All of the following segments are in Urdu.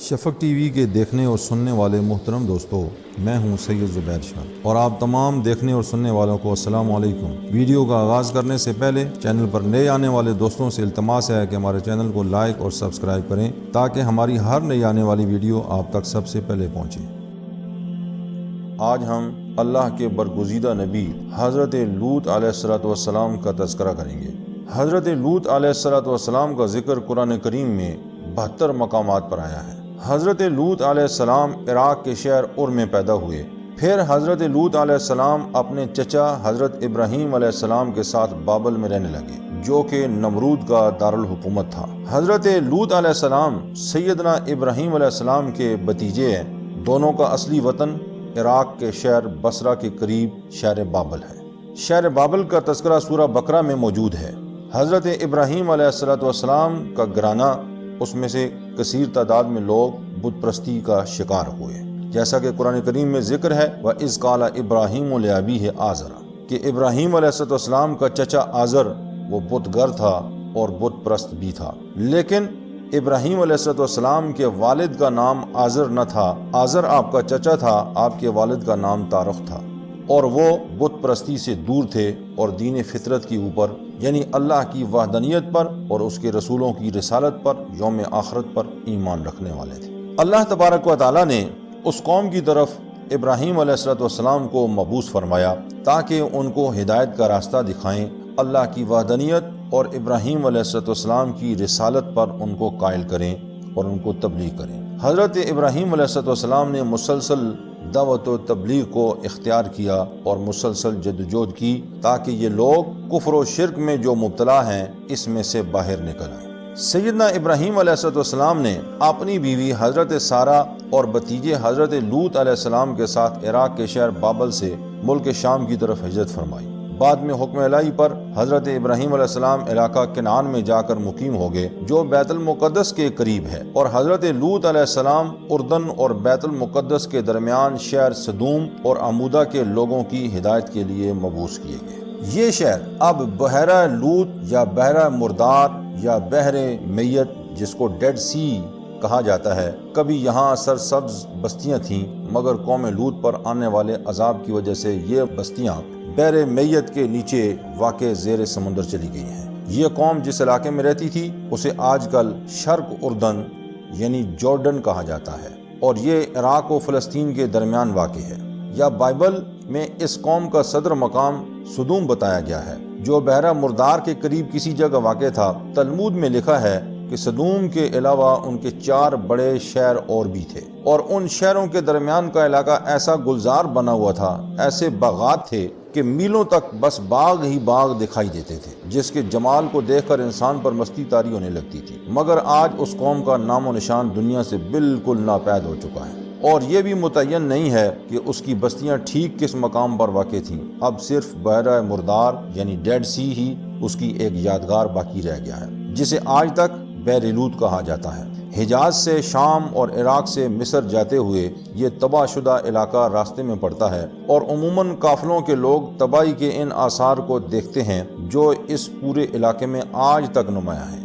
شفق ٹی وی کے دیکھنے اور سننے والے محترم دوستو، میں ہوں سید زبیر شاہ اور آپ تمام دیکھنے اور سننے والوں کو السلام علیکم۔ ویڈیو کا آغاز کرنے سے پہلے چینل پر نئے آنے والے دوستوں سے التماس ہے کہ ہمارے چینل کو لائک اور سبسکرائب کریں تاکہ ہماری ہر نئی آنے والی ویڈیو آپ تک سب سے پہلے پہنچے۔ آج ہم اللہ کے برگزیدہ نبی حضرت لوط علیہ السلام کا تذکرہ کریں گے۔ حضرت لوط علیہ السلام کا ذکر قرآن کریم میں 72 مقامات پر آیا ہے۔ حضرت لوط علیہ السلام عراق کے شہر ار میں پیدا ہوئے۔ پھر حضرت لوط علیہ السلام اپنے چچا حضرت ابراہیم علیہ السلام کے ساتھ بابل میں رہنے لگے، جو کہ نمرود کا دارالحکومت تھا۔ حضرت لوط علیہ السلام سیدنا ابراہیم علیہ السلام کے بھتیجے ہیں۔ دونوں کا اصلی وطن عراق کے شہر بصرہ کے قریب شہر بابل ہے۔ شہر بابل کا تذکرہ سورہ بقرہ میں موجود ہے۔ حضرت ابراہیم علیہ السلام کا گھرانہ، اس میں سے کثیر تعداد میں لوگ بت پرستی کا شکار ہوئے، جیسا کہ قرآن کریم میں ذکر ہے وَإِذْ قَالَ إِبْرَاهِيمُ لِأَبِيهِ آزَرَ کہ ابراہیم علیہ السلام کا چچا آزر وہ بت گر تھا اور بت پرست بھی تھا، لیکن ابراہیم علیہ السلام کے والد کا نام آزر نہ تھا۔ آزر آپ کا چچا تھا، آپ کے والد کا نام تارخ تھا، اور وہ بت پرستی سے دور تھے اور دین فطرت کے اوپر، یعنی اللہ کی وحدانیت پر اور اس کے رسولوں کی رسالت پر، یوم آخرت پر ایمان رکھنے والے تھے۔ اللہ تبارک و تعالیٰ نے اس قوم کی طرف ابراہیم علیہ السلام کو مبعوث فرمایا تاکہ ان کو ہدایت کا راستہ دکھائیں، اللہ کی وحدانیت اور ابراہیم علیہ السلام کی رسالت پر ان کو قائل کریں اور ان کو تبلیغ کریں۔ حضرت ابراہیم علیہ السلام نے مسلسل دعوت و تبلیغ کو اختیار کیا اور مسلسل جدوجہد کی تاکہ یہ لوگ کفر و شرک میں جو مبتلا ہیں اس میں سے باہر نکل آئیں۔ سیدنا ابراہیم علیہ السلام نے اپنی بیوی حضرت سارہ اور بھتیجے حضرت لوط علیہ السلام کے ساتھ عراق کے شہر بابل سے ملک شام کی طرف ہجرت فرمائی۔ بعد میں حکم الہی پر حضرت ابراہیم علیہ السلام علاقہ کنعان میں جا کر مقیم ہو گئے، جو بیت المقدس کے قریب ہے، اور حضرت لوط علیہ السلام اردن اور بیت المقدس کے درمیان شہر صدوم اور عمودہ کے لوگوں کی ہدایت کے لیے مبعوث کیے گئے۔ یہ شہر اب بحیرہ لوط یا بحیرہ مردار یا بحر میت، جس کو ڈیڈ سی کہا جاتا ہے، کبھی یہاں سرسبز بستیاں تھیں، مگر قوم لوط پر آنے والے عذاب کی وجہ سے یہ بستیاں بحر میت کے نیچے واقع زیر سمندر چلی گئی ہیں۔ یہ قوم جس علاقے میں رہتی تھی اسے آج کل شرق اردن یعنی جارڈن کہا جاتا ہے، اور یہ عراق و فلسطین کے درمیان واقع ہے۔ یا بائبل میں اس قوم کا صدر مقام صدوم بتایا گیا ہے، جو بحیرہ مردار کے قریب کسی جگہ واقع تھا۔ تلمود میں لکھا ہے کہ صدوم کے علاوہ ان کے 4 بڑے شہر اور بھی تھے، اور ان شہروں کے درمیان کا علاقہ ایسا گلزار بنا ہوا تھا، ایسے باغات تھے کہ میلوں تک بس باغ ہی باغ دکھائی دیتے تھے، جس کے جمال کو دیکھ کر انسان پر مستی طاری ہونے لگتی تھی۔ مگر آج اس قوم کا نام و نشان دنیا سے بالکل ناپید ہو چکا ہے، اور یہ بھی متعین نہیں ہے کہ اس کی بستیاں ٹھیک کس مقام پر واقع تھیں۔ اب صرف بحیرہ مردار یعنی ڈیڈ سی ہی اس کی ایک یادگار باقی رہ گیا ہے، جسے آج تک بحر لوط کہا جاتا ہے۔ حجاز سے شام اور عراق سے مصر جاتے ہوئے یہ تباہ شدہ علاقہ راستے میں پڑتا ہے، اور عموماً قافلوں کے لوگ تباہی کے ان آثار کو دیکھتے ہیں جو اس پورے علاقے میں آج تک نمایاں ہیں۔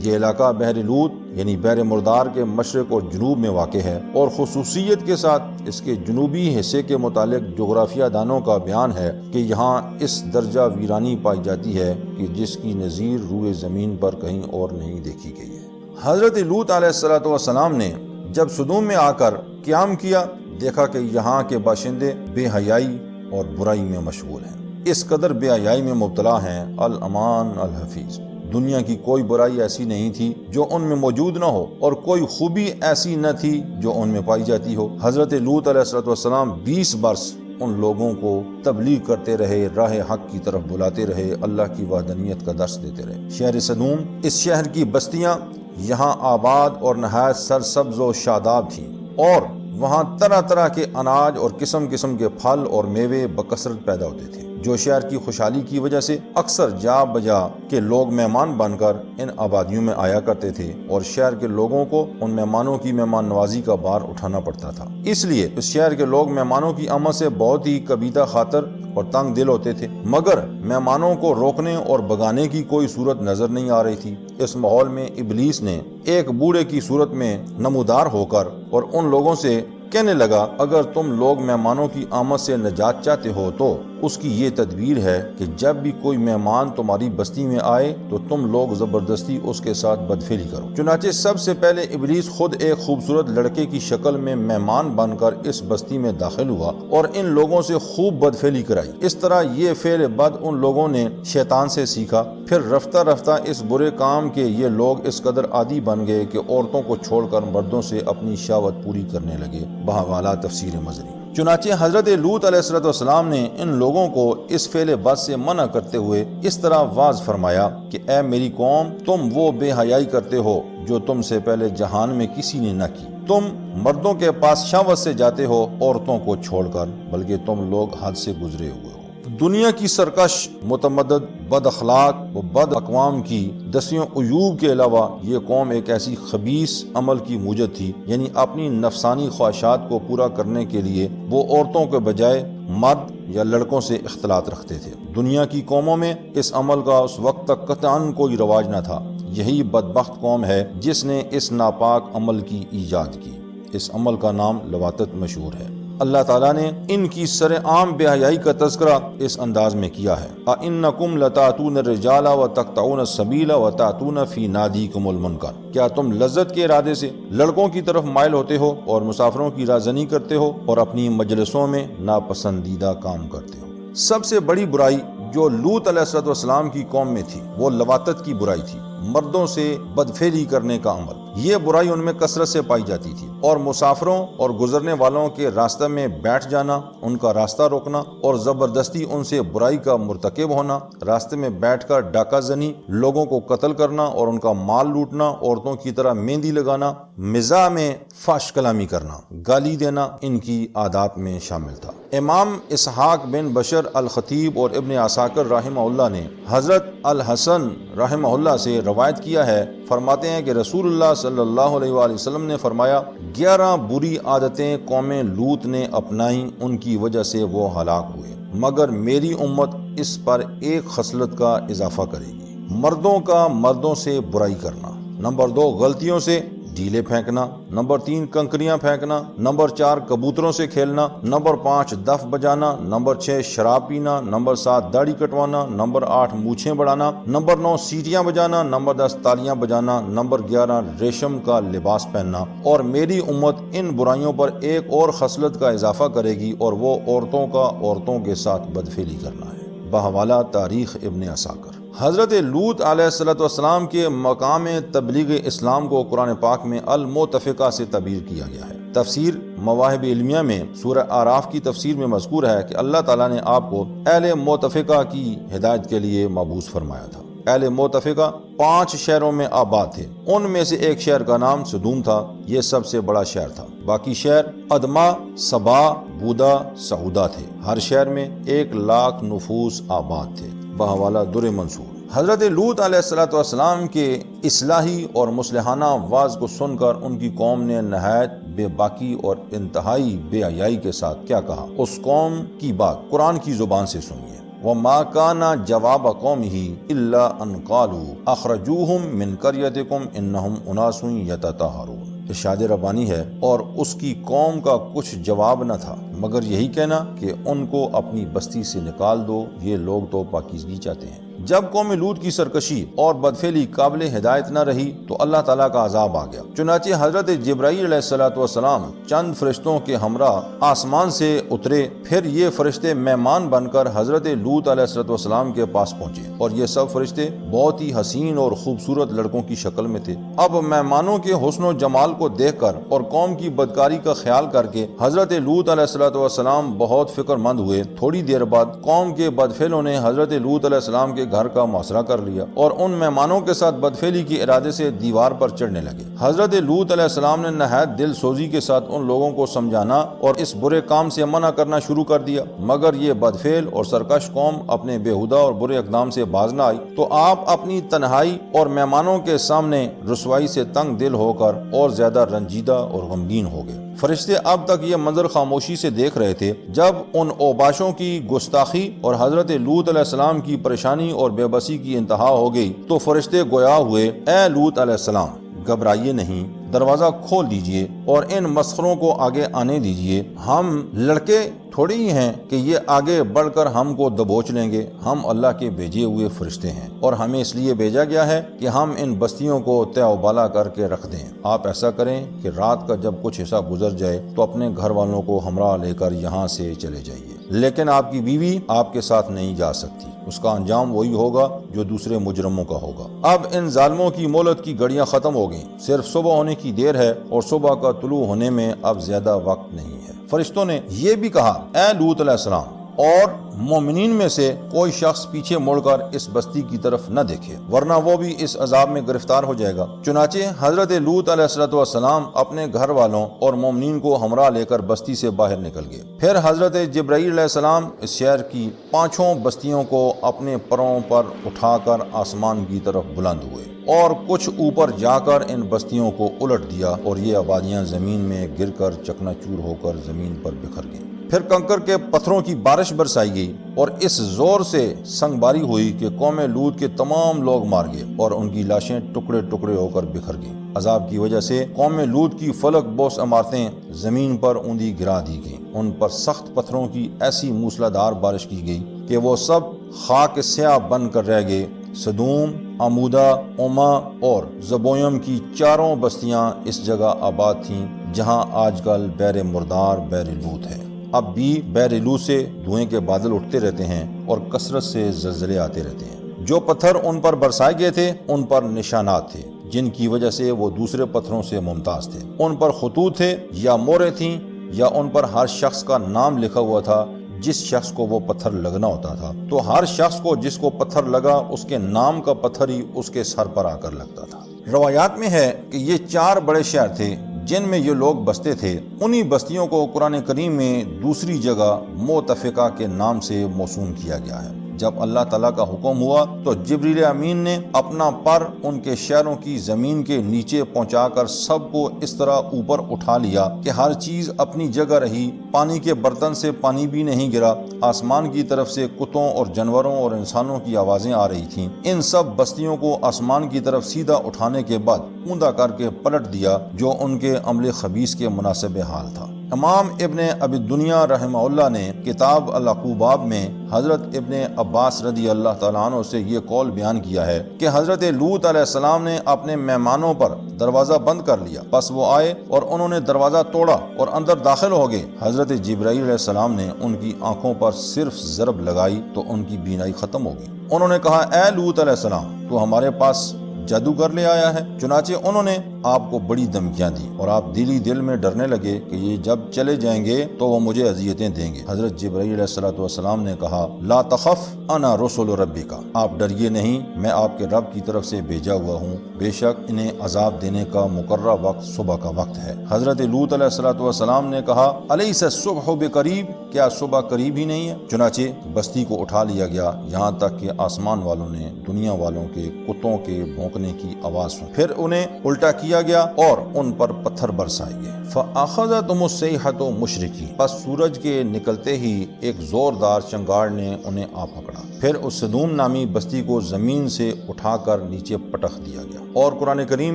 یہ علاقہ بحر لوط یعنی بحر مردار کے مشرق اور جنوب میں واقع ہے، اور خصوصیت کے ساتھ اس کے جنوبی حصے کے متعلق جغرافیہ دانوں کا بیان ہے کہ یہاں اس درجہ ویرانی پائی جاتی ہے کہ جس کی نظیر روئے زمین پر کہیں اور نہیں دیکھی گئی ہے۔ حضرت لوط علیہ السلام نے جب صدوم میں آ کر قیام کیا، دیکھا کہ یہاں کے باشندے بے حیائی اور برائی میں مشغول ہیں، اس قدر بے حیائی میں مبتلا ہیں۔ الامان الحفیظ، دنیا کی کوئی برائی ایسی نہیں تھی جو ان میں موجود نہ ہو، اور کوئی خوبی ایسی نہ تھی جو ان میں پائی جاتی ہو۔ حضرت لوط علیہ السلام 20 برس ان لوگوں کو تبلیغ کرتے رہے، راہ حق کی طرف بلاتے رہے، اللہ کی وحدانیت کا درس دیتے رہے۔ شہر صدوم، اس شہر کی بستیاں یہاں آباد اور نہایت سرسبز و شاداب تھیں، اور وہاں طرح طرح کے اناج اور قسم قسم کے پھل اور میوے بکثرت پیدا ہوتے تھے، جو شہر کی خوشحالی کی وجہ سے اکثر جا بجا کے لوگ مہمان بن کر ان آبادیوں میں آیا کرتے تھے، اور شہر کے لوگوں کو ان مہمانوں کی مہمان نوازی کا بار اٹھانا پڑتا تھا۔ اس لیے اس شہر کے لوگ مہمانوں کی آمد سے بہت ہی قبیلہ خاطر اور تنگ دل ہوتے تھے، مگر مہمانوں کو روکنے اور بگانے کی کوئی صورت نظر نہیں آ رہی تھی۔ اس ماحول میں ابلیس نے ایک بوڑھے کی صورت میں نمودار ہو کر اور ان لوگوں سے کہنے لگا، اگر تم لوگ مہمانوں کی آمد سے نجات چاہتے ہو تو اس کی یہ تدبیر ہے کہ جب بھی کوئی مہمان تمہاری بستی میں آئے تو تم لوگ زبردستی اس کے ساتھ بدفعلی کرو۔ چنانچہ سب سے پہلے ابلیس خود ایک خوبصورت لڑکے کی شکل میں مہمان بن کر اس بستی میں داخل ہوا اور ان لوگوں سے خوب بدفعلی کرائی۔ اس طرح یہ فعل بد ان لوگوں نے شیطان سے سیکھا۔ پھر رفتہ رفتہ اس برے کام کے یہ لوگ اس قدر عادی بن گئے کہ عورتوں کو چھوڑ کر مردوں سے اپنی شہوت پوری کرنے لگے۔ بحوالہ تفسیر مزری۔ چنانچہ حضرت لوط علیہ السلام نے ان لوگوں کو اس فعل بد سے منع کرتے ہوئے اس طرح واضح فرمایا کہ اے میری قوم، تم وہ بے حیائی کرتے ہو جو تم سے پہلے جہان میں کسی نے نہ کی۔ تم مردوں کے پاس شہوت سے جاتے ہو عورتوں کو چھوڑ کر، بلکہ تم لوگ حد سے گزرے ہوئے ہو۔ دنیا کی سرکش، متمدد، بد اخلاق و بد اقوام کی دسیوں عیوب کے علاوہ یہ قوم ایک ایسی خبیث عمل کی موجد تھی، یعنی اپنی نفسانی خواہشات کو پورا کرنے کے لیے وہ عورتوں کے بجائے مرد یا لڑکوں سے اختلاط رکھتے تھے۔ دنیا کی قوموں میں اس عمل کا اس وقت تک قطعاً کوئی رواج نہ تھا۔ یہی بدبخت قوم ہے جس نے اس ناپاک عمل کی ایجاد کی۔ اس عمل کا نام لواطت مشہور ہے۔ اللہ تعالیٰ نے ان کی سر عام بے حیائی کا تذکرہ اس انداز میں کیا ہے، اَإِنَّكُمْ لَتَأْتُونَ الرِّجَالَ وَتَقْطَعُونَ السَّبِيلَ وَتَأْتُونَ فِي نَادِيكُمُ الْمُنكَرَ۔ کیا تم لذت کے ارادے سے لڑکوں کی طرف مائل ہوتے ہو اور مسافروں کی رازنی کرتے ہو اور اپنی مجلسوں میں ناپسندیدہ کام کرتے ہو؟ سب سے بڑی برائی جو لوط علیہ السلام کی قوم میں تھی وہ لواطت کی برائی تھی، مردوں سے بدفعلی کرنے کا عمل۔ یہ برائی ان میں کثرت سے پائی جاتی تھی، اور مسافروں اور گزرنے والوں کے راستہ میں بیٹھ جانا، ان کا راستہ روکنا اور زبردستی ان سے برائی کا مرتکب ہونا، راستے میں بیٹھ کر ڈاکہ زنی، لوگوں کو قتل کرنا اور ان کا مال لوٹنا، عورتوں کی طرح مہندی لگانا، مزاح میں فحش کلامی کرنا، گالی دینا ان کی عادات میں شامل تھا۔ امام اسحاق بن بشر الخطیب اور ابن عساکر رحمہ اللہ نے حضرت الحسن رحمہ اللہ سے روایت کیا ہے، فرماتے ہیں کہ رسول اللہ صلی اللہ علیہ وآلہ وسلم نے فرمایا، 11 بری عادتیں قوم لوط نے اپنائیں، ان کی وجہ سے وہ ہلاک ہوئے، مگر میری امت اس پر ایک خصلت کا اضافہ کرے گی، مردوں کا مردوں سے برائی کرنا۔ نمبر 2 غلطیوں سے ڈیلے پھینکنا، نمبر 3 کنکریاں پھینکنا، نمبر 4 کبوتروں سے کھیلنا، نمبر 5 دف بجانا، نمبر 6 شراب پینا، نمبر 7 داڑھی کٹوانا، نمبر 8 مونچھیں بڑھانا، نمبر 9 سیٹیاں بجانا، نمبر 10 تالیاں بجانا، نمبر 11 ریشم کا لباس پہننا۔ اور میری امت ان برائیوں پر ایک اور خصلت کا اضافہ کرے گی، اور وہ عورتوں کا عورتوں کے ساتھ بدفعلی کرنا ہے۔ بحوالہ تاریخ ابن عساکر۔ حضرت لوط علیہ السلام کے مقام تبلیغ اسلام کو قرآن پاک میں المتفقہ سے تعبیر کیا گیا ہے۔ تفسیر مواہب علمیہ میں سورہ اعراف کی تفسیر میں مذکور ہے کہ اللہ تعالیٰ نے آپ کو اہل متفقہ کی ہدایت کے لیے مبعوث فرمایا تھا۔ اہل متفقہ 5 شہروں میں آباد تھے، ان میں سے ایک شہر کا نام سدوم تھا، یہ سب سے بڑا شہر تھا۔ باقی شہر ادما، سبا، بودا، سعودہ تھے۔ ہر شہر میں 1,00,000 نفوس آباد تھے۔ بحوالہ در منصور۔ حضرت لوط علیہ السلام کے اصلاحی اور مصلحانہ آواز کو سن کر ان کی قوم نے نہایت بے باکی اور انتہائی بے حیائی کے ساتھ کیا کہا، اس قوم کی بات قرآن کی زبان سے سنیے۔ وَمَا كَانَ جَوَابَ قَوْمِهِ إِلَّا أَنْ قَالُوا أَخْرَجُوهُمْ مِنْ قَرْيَتِكُمْ إِنَّهُمْ أُنَاسٌ يَتَطَهَّرُونَ۔ ارشاد ربانی ہے، اور اس کی قوم کا کچھ جواب نہ تھا مگر یہی کہنا کہ ان کو اپنی بستی سے نکال دو، یہ لوگ تو پاکیزگی چاہتے ہیں۔ جب قوم لوط کی سرکشی اور بدفعلی قابل ہدایت نہ رہی تو اللہ تعالیٰ کا عذاب آ گیا۔ چنانچہ حضرت جبرائیل علیہ السلام چند فرشتوں کے ہمراہ آسمان سے اترے، پھر یہ فرشتے مہمان بن کر حضرت لوط علیہ السلام کے پاس پہنچے، اور یہ سب فرشتے بہت ہی حسین اور خوبصورت لڑکوں کی شکل میں تھے۔ اب مہمانوں کے حسن و جمال کو دیکھ کر اور قوم کی بدکاری کا خیال کر کے حضرت لوط علیہ السلام بہت فکر مند ہوئے۔ تھوڑی دیر بعد قوم کے بدفعلوں نے حضرت لوط علیہ السلام کے گھر کا محاصرہ کر لیا اور ان مہمانوں کے ساتھ بدفعلی کے ارادے سے دیوار پر چڑھنے لگے۔ حضرت لوط علیہ السلام نے نہایت دل سوزی کے ساتھ ان لوگوں کو سمجھانا اور اس برے کام سے منع کرنا شروع کر دیا، مگر یہ بدفعل اور سرکش قوم اپنے بےہودہ اور برے اقدام سے باز نہ آئی تو آپ اپنی تنہائی اور مہمانوں کے سامنے رسوائی سے تنگ دل ہو کر اور زیادہ رنجیدہ اور غمگین ہو گئے۔ فرشتے اب تک یہ منظر خاموشی سے دیکھ رہے تھے۔ جب ان اوباشوں کی گستاخی اور حضرت لوط علیہ السلام کی پریشانی اور بے بسی کی انتہا ہو گئی تو فرشتے گویا ہوئے، اے لوط علیہ السلام، گھبرائیے نہیں، دروازہ کھول دیجئے اور ان مسخروں کو آگے آنے دیجئے۔ ہم لڑکے تھوڑی ہی ہیں کہ یہ آگے بڑھ کر ہم کو دبوچ لیں گے۔ ہم اللہ کے بھیجے ہوئے فرشتے ہیں اور ہمیں اس لیے بھیجا گیا ہے کہ ہم ان بستیوں کو تہ و بالا کر کے رکھ دیں۔ آپ ایسا کریں کہ رات کا جب کچھ حصہ گزر جائے تو اپنے گھر والوں کو ہمراہ لے کر یہاں سے چلے جائیے، لیکن آپ کی بیوی آپ کے ساتھ نہیں جا سکتی، اس کا انجام وہی ہوگا جو دوسرے مجرموں کا ہوگا۔ اب ان ظالموں کی مہلت کی گھڑیاں ختم ہو گئیں، صرف صبح ہونے کی دیر ہے اور صبح کا طلوع ہونے میں اب زیادہ وقت نہیں ہے۔ فرشتوں نے یہ بھی کہا، اے لوط علیہ السلام اور مومنین میں سے کوئی شخص پیچھے مڑ کر اس بستی کی طرف نہ دیکھے، ورنہ وہ بھی اس عذاب میں گرفتار ہو جائے گا۔ چنانچہ حضرت لوط علیہ السلام اپنے گھر والوں اور مومنین کو ہمراہ لے کر بستی سے باہر نکل گئے۔ پھر حضرت جبرائیل علیہ السلام اس شہر کی 5 بستیوں کو اپنے پروں پر اٹھا کر آسمان کی طرف بلند ہوئے اور کچھ اوپر جا کر ان بستیوں کو الٹ دیا اور یہ آبادیاں زمین میں گر کر چکنا چور ہو کر زمین پر بکھر گئیں۔ پھر کنکر کے پتھروں کی بارش برسائی گئی اور اس زور سے سنگ باری ہوئی کہ قوم لوط کے تمام لوگ مار گئے اور ان کی لاشیں ٹکڑے ٹکڑے ہو کر بکھر گئیں۔ عذاب کی وجہ سے قوم لوط کی فلک بوس عمارتیں زمین پر اوندھی گرا دی گئیں۔ ان پر سخت پتھروں کی ایسی موسلادھار بارش کی گئی کہ وہ سب خاک سیاہ بن کر رہ گئے۔ سدوم، عمودہ، اوما اور زبویم کی 4 بستیاں اس جگہ آباد تھیں جہاں آج کل بیر مردار بیر لوط ہے۔ اب بھی بیر لوط سے دھوئیں کے بادل اٹھتے رہتے ہیں اور کثرت سے زلزلے آتے رہتے ہیں۔ جو پتھر ان پر برسائے گئے تھے ان پر نشانات تھے جن کی وجہ سے وہ دوسرے پتھروں سے ممتاز تھے۔ ان پر خطوط تھے یا موریں تھیں یا ان پر ہر شخص کا نام لکھا ہوا تھا جس شخص کو وہ پتھر لگنا ہوتا تھا، تو ہر شخص کو جس کو پتھر لگا اس کے نام کا پتھر ہی اس کے سر پر آ کر لگتا تھا۔ روایات میں ہے کہ یہ 4 بڑے شہر تھے جن میں یہ لوگ بستے تھے۔ انہی بستیوں کو قرآن کریم میں دوسری جگہ متفقہ کے نام سے موسوم کیا گیا ہے۔ جب اللہ تعالیٰ کا حکم ہوا تو جبریل امین نے اپنا پر ان کے شہروں کی زمین کے نیچے پہنچا کر سب کو اس طرح اوپر اٹھا لیا کہ ہر چیز اپنی جگہ رہی، پانی کے برتن سے پانی بھی نہیں گرا، آسمان کی طرف سے کتوں اور جانوروں اور انسانوں کی آوازیں آ رہی تھیں۔ ان سب بستیوں کو آسمان کی طرف سیدھا اٹھانے کے بعد اوندا کر کے پلٹ دیا جو ان کے عمل خبیث کے مناسب حال تھا۔ امام ابن ابی دنیا رحمہ اللہ نے کتاب العقوبات میں حضرت ابن عباس رضی اللہ تعالیٰ عنہ سے یہ قول بیان کیا ہے کہ حضرت لوط علیہ السلام نے اپنے مہمانوں پر دروازہ بند کر لیا، پس وہ آئے اور انہوں نے دروازہ توڑا اور اندر داخل ہو گئے۔ حضرت جبرائیل علیہ السلام نے ان کی آنکھوں پر صرف ضرب لگائی تو ان کی بینائی ختم ہو گئی۔ انہوں نے کہا، اے لوط علیہ السلام، تو ہمارے پاس جادوگر لے آیا ہے؟ چنانچہ انہوں نے آپ کو بڑی دھمکیاں دی اور آپ دل میں ڈرنے لگے کہ یہ جب چلے جائیں گے تو وہ مجھے اذیتیں دیں گے۔ حضرت جبرائیل علیہ السلام نے کہا، لا تخف انا رسول ربک، آپ ڈریے نہیں، میں آپ کے رب کی طرف سے بھیجا ہوا ہوں، بے شک انہیں عذاب دینے کا مقررہ وقت صبح کا وقت ہے۔ حضرت لوط علیہ السلام نے کہا، الیس الصبح بقریب، کیا صبح قریب ہی نہیں ہے؟ چنانچہ بستی کو اٹھا لیا گیا یہاں تک کہ آسمان والوں نے دنیا والوں کے کتوں کے بھونکنے کی آواز سن، پھر انہیں الٹا کیا گیا اور ان پر پتھر برسائے گئے۔ فَأَخَذَتْهُمُ الصَّيْحَةُ مُشْرِقِينَ، پس سورج کے نکلتے ہی ایک زوردار چنگاڑ نے انہیں آ پکڑا، پھر اس سدوم نامی بستی کو زمین سے اٹھا کر نیچے پٹخ دیا گیا۔ اور قرآن کریم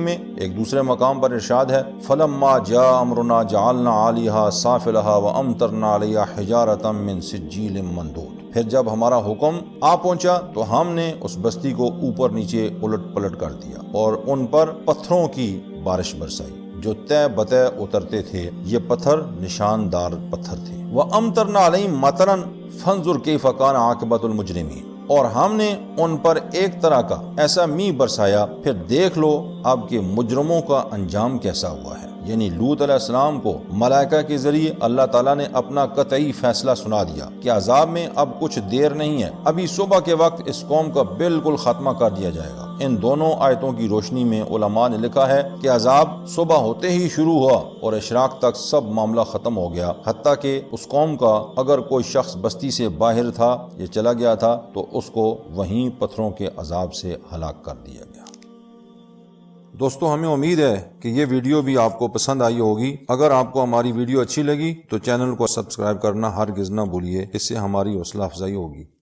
میں ایک دوسرے مقام پر ارشاد ہے، فَلَمَّا جَاءَ أَمْرُنَا جَعَلْنَا عَلَيْهَا سَافِلَهَا وَأَمْطَرْنَا عَلَيْهَا حِجَارَةً مِّن سِجِّيلٍ مَّنضُودٍ، پھر جب ہمارا حکم آ پہنچا تو ہم نے اس بستی کو اوپر نیچے الٹ پلٹ کر دیا اور ان پر پتھروں کی بارش برسائی جو تہ بتہ اترتے تھے، یہ پتھر نشاندار پتھر تھے۔ وَأَمْطَرْنَا عَلَيْهِمْ مَطَرًا فَانظُرْ كَيْفَ كَانَ عَاقِبَةُ الْمُجْرِمِينَ، اور ہم نے ان پر ایک طرح کا ایسا می برسایا، پھر دیکھ لو اب کہ مجرموں کا انجام کیسا ہوا ہے۔ یعنی لوط علیہ السلام کو ملائکہ کے ذریعے اللہ تعالیٰ نے اپنا قطعی فیصلہ سنا دیا کہ عذاب میں اب کچھ دیر نہیں ہے، ابھی صبح کے وقت اس قوم کا بالکل خاتمہ کر دیا جائے گا۔ ان دونوں آیتوں کی روشنی میں علماء نے لکھا ہے کہ عذاب صبح ہوتے ہی شروع ہوا اور اشراق تک سب معاملہ ختم ہو گیا، حتیٰ کہ اس قوم کا اگر کوئی شخص بستی سے باہر تھا یا چلا گیا تھا تو اس کو وہیں پتھروں کے عذاب سے ہلاک کر دیا گیا۔ دوستو، ہمیں امید ہے کہ یہ ویڈیو بھی آپ کو پسند آئی ہوگی۔ اگر آپ کو ہماری ویڈیو اچھی لگی تو چینل کو سبسکرائب کرنا ہرگز نہ بھولیے، اس سے ہماری حوصلہ افزائی ہوگی۔